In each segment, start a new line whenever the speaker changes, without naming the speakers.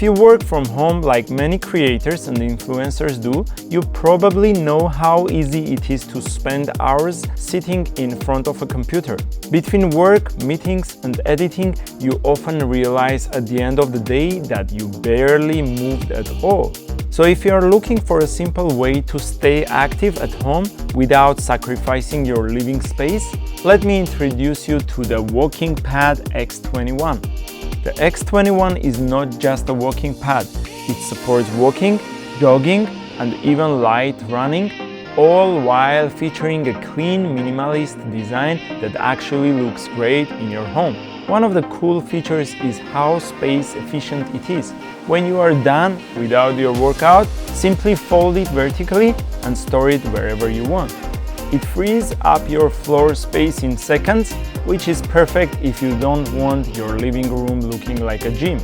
If you work from home like many creators and influencers do, you probably know how easy it is to spend hours sitting in front of a computer. Between work, meetings, and editing, you often realize at the end of the day that you barely moved at all. So if you are looking for a simple way to stay active at home without sacrificing your living space, let me introduce you to the WalkingPad X21. The X21 is not just a walking pad, it supports walking, jogging, and even light running, all while featuring a clean, minimalist design that actually looks great in your home. One of the cool features is how space efficient it is. When you are done without your workout, simply fold it vertically and store it wherever you want. It frees up your floor space in seconds, which is perfect if you don't want your living room looking like a gym.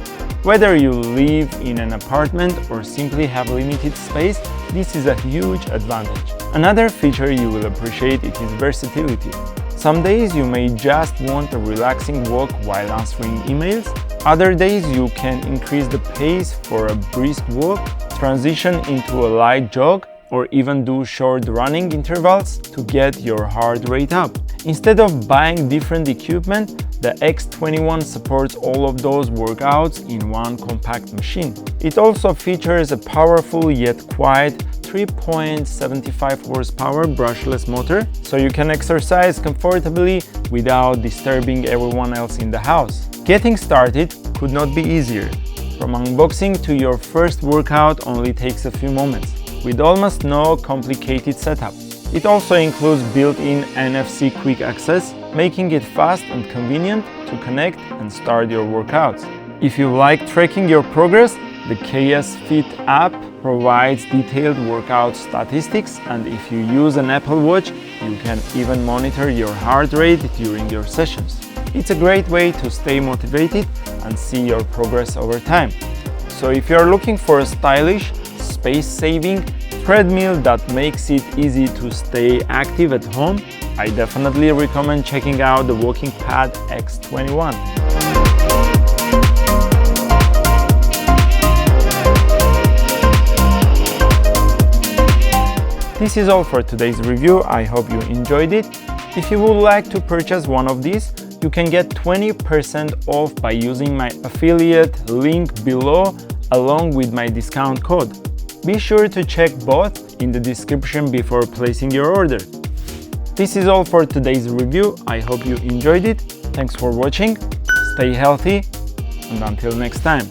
Whether you live in an apartment or simply have limited space, this is a huge advantage. Another feature you will appreciate is versatility. Some days you may just want a relaxing walk while answering emails. Other days you can increase the pace for a brisk walk, transition into a light jog, or even do short running intervals to get your heart rate up. Instead of buying different equipment, the X21 supports all of those workouts in one compact machine. It also features a powerful yet quiet 3.75 horsepower brushless motor, so you can exercise comfortably without disturbing everyone else in the house. Getting started could not be easier. From unboxing to your first workout only takes a few moments, with almost no complicated setup. It also includes built-in NFC quick access, making it fast and convenient to connect and start your workouts. If you like tracking your progress, the KS Fit app provides detailed workout statistics, and if you use an Apple Watch, you can even monitor your heart rate during your sessions. It's a great way to stay motivated and see your progress over time. So if you're looking for a stylish, space-saving treadmill that makes it easy to stay active at home, I definitely recommend checking out the WalkingPad X21. This is all for today's review. I hope you enjoyed it. If you would like to purchase one of these, you can get 20% off by using my affiliate link below along with my discount code. Be sure to check both in the description before placing your order. This is all for today's review. I hope you enjoyed it. Thanks for watching. Stay healthy, and until next time.